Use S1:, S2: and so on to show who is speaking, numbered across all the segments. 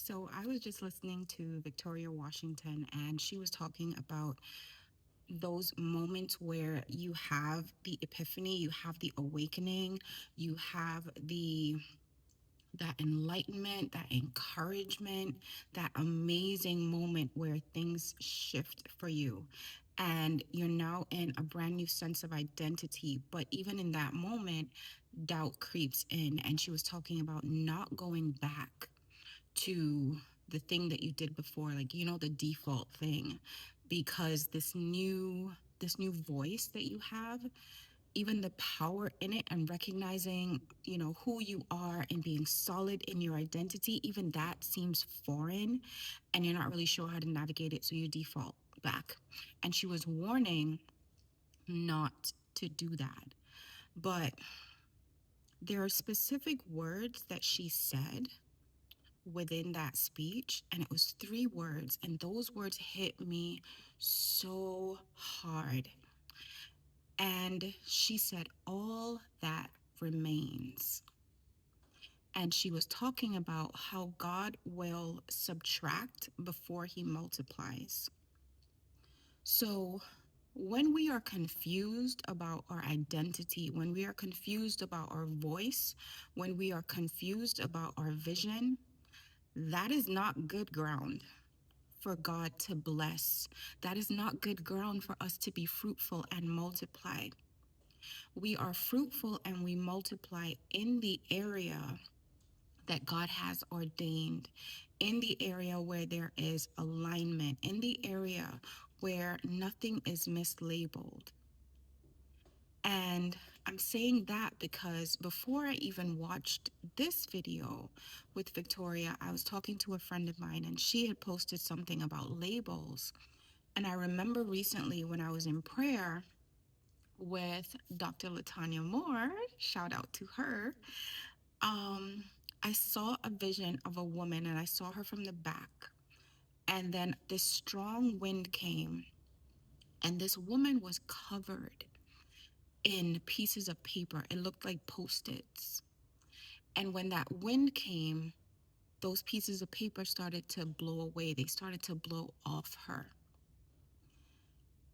S1: So I was just listening to Victoria Washington, and she was talking about those moments where you have the epiphany, you have the awakening, you have the that enlightenment, that encouragement, that amazing moment where things shift for you. And you're now in a brand new sense of identity. But even in that moment, doubt creeps in. And she was talking about not going back to the thing that you did before, like, the default thing, because this new voice that you have, even the power in it, and recognizing who you are and being solid in your identity, even that seems foreign, and you're not really sure how to navigate it, so you default back. And she was warning not to do that. But there are specific words that she said within that speech, and it was three words, and those words hit me so hard. And she said, "All that remains." And she was talking about how God will subtract before he multiplies. So when we are confused about our identity, when we are confused about our voice, when we are confused about our vision, that is not good ground for God to bless. That is not good ground for us to be fruitful and multiply. We are fruitful and we multiply in the area that God has ordained, in the area where there is alignment, in the area where nothing is mislabeled. And I'm saying that because before I even watched this video with Victoria, I was talking to a friend of mine, and she had posted something about labels. And I remember recently when I was in prayer with Dr. Latanya Moore, shout out to her, um, I saw a vision of a woman, and I saw her from the back. And then this strong wind came, and this woman was covered in pieces of paper. It looked like Post-its. And when that wind came, those pieces of paper started to blow away. They started to blow off her.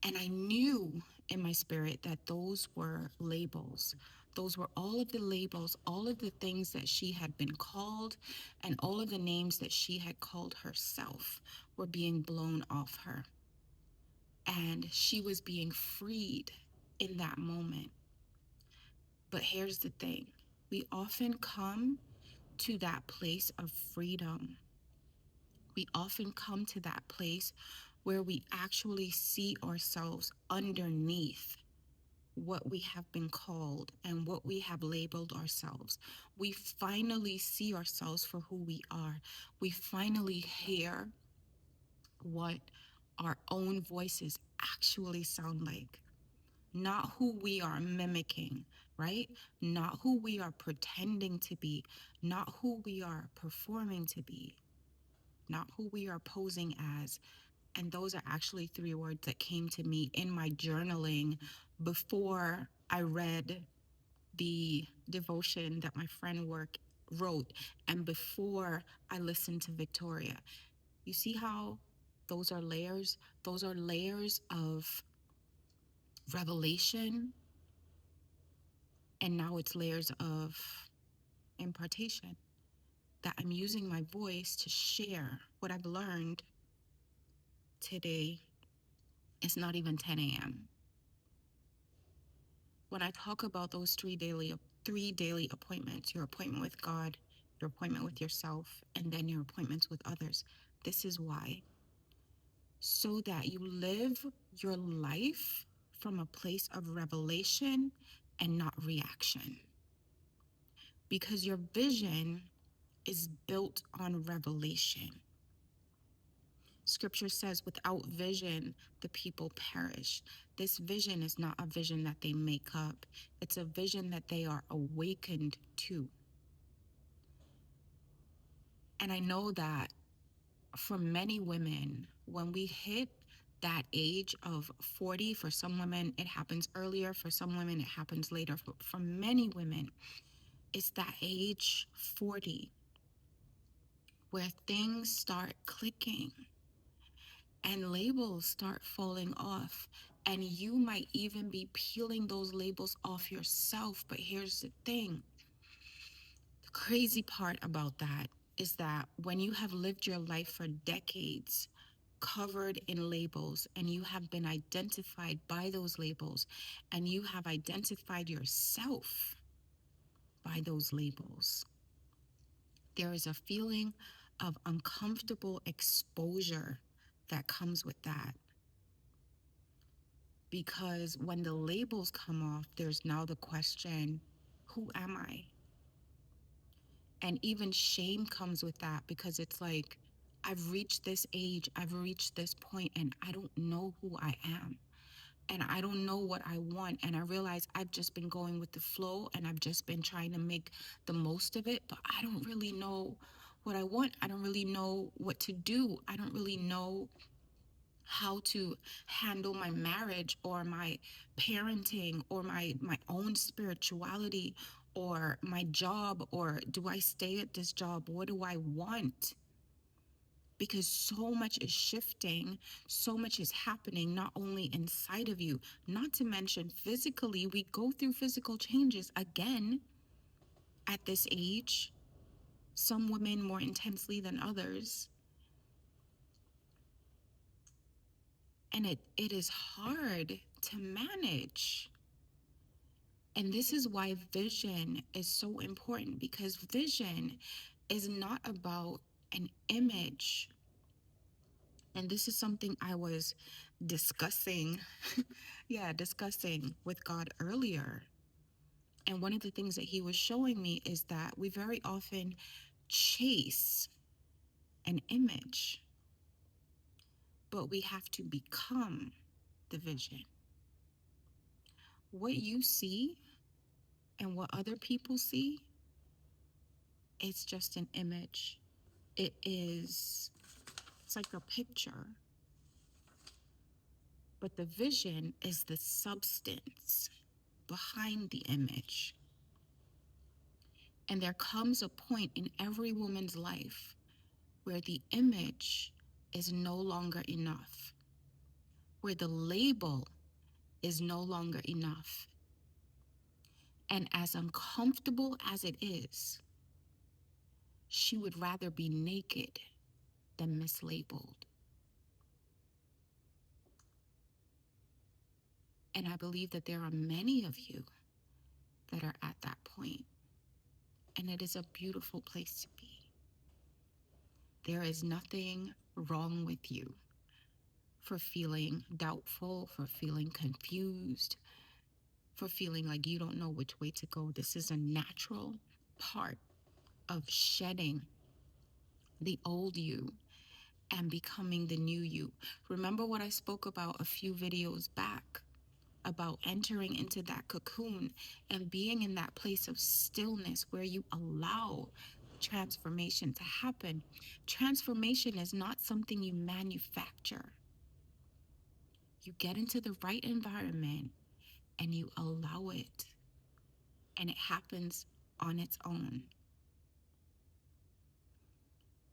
S1: And I knew in my spirit that those were labels. Those were all of the labels, all of the things that she had been called, and all of the names that she had called herself were being blown off her. And she was being freed in that moment. But here's the thing, we often come to that place of freedom. We often come to that place where we actually see ourselves underneath what we have been called and what we have labeled ourselves. We finally see ourselves for who we are. We finally hear what our own voices actually sound like, not who we are mimicking, right? Not who we are pretending to be, not who we are performing to be, not who we are posing as. And those are actually three words that came to me in my journaling before I read the devotion that my friend wrote, and before I listened to Victoria. You see how those are layers? Those are layers of revelation, and now it's layers of impartation, that I'm using my voice to share what I've learned today. It's not even 10 a.m. When I talk about those three daily appointments, your appointment with God, your appointment with yourself, and then your appointments with others, this is why. So that you live your life from a place of revelation and not reaction. Because your vision is built on revelation. Scripture says, without vision, the people perish. This vision is not a vision that they make up. It's a vision that they are awakened to. And I know that for many women, when we hit that age of 40, for some women, it happens earlier. For some women, it happens later. For many women, it's that age 40 where things start clicking and labels start falling off. And you might even be peeling those labels off yourself. But here's the thing, the crazy part about that is that when you have lived your life for decades, covered in labels, and you have been identified by those labels, and you have identified yourself by those labels, there is a feeling of uncomfortable exposure that comes with that. Because when the labels come off, there's now the question, who am I? And even shame comes with that, because it's like, I've reached this age, I've reached this point, and I don't know who I am. And I don't know what I want. And I realize I've just been going with the flow, and I've just been trying to make the most of it, but I don't really know what I want. I don't really know what to do. I don't really know how to handle my marriage or my parenting or my own spirituality or my job, or do I stay at this job? What do I want? Because so much is shifting, so much is happening, not only inside of you, not to mention physically. We go through physical changes again at this age, some women more intensely than others. And it is hard to manage. And this is why vision is so important, because vision is not about an image. And this is something I was discussing, discussing with God earlier. And one of the things that he was showing me is that we very often chase an image, but we have to become the vision. What you see and what other people see, it's just an image. It's like a picture, but the vision is the substance behind the image. And there comes a point in every woman's life where the image is no longer enough, where the label is no longer enough. And as uncomfortable as it is, she would rather be naked than mislabeled. And I believe that there are many of you that are at that point. And it is a beautiful place to be. There is nothing wrong with you for feeling doubtful, for feeling confused, for feeling like you don't know which way to go. This is a natural part of shedding the old you and becoming the new you. Remember what I spoke about a few videos back about entering into that cocoon and being in that place of stillness where you allow transformation to happen. Transformation is not something you manufacture. You get into the right environment and you allow it, and it happens on its own.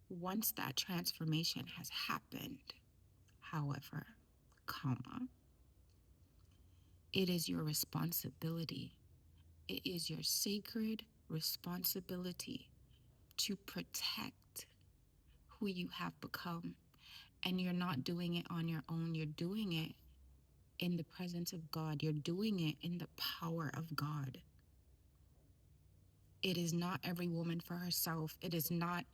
S1: Once that transformation has happened, however, it is your responsibility. It is your sacred responsibility to protect who you have become. And you're not doing it on your own. You're doing it in the presence of God. You're doing it in the power of God. It is not every woman for herself. It is not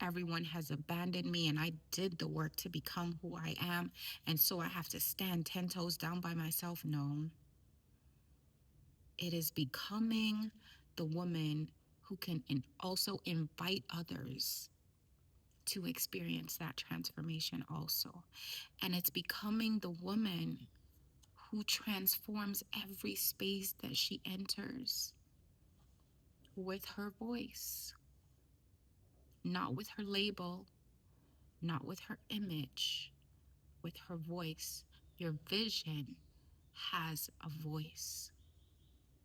S1: everyone has abandoned me and I did the work to become who I am, and so I have to stand 10 toes down by myself. No. It is becoming the woman who can also invite others to experience that transformation also. And it's becoming the woman who transforms every space that she enters with her voice, not with her label, not with her image, with her voice. Your vision has a voice.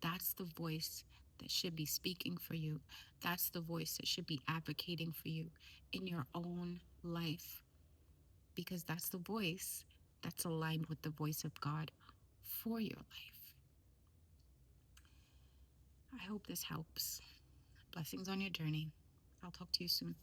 S1: That's the voice that should be speaking for you. That's the voice that should be advocating for you in your own life, because that's the voice that's aligned with the voice of God for your life. I hope this helps. Blessings on your journey. I'll talk to you soon.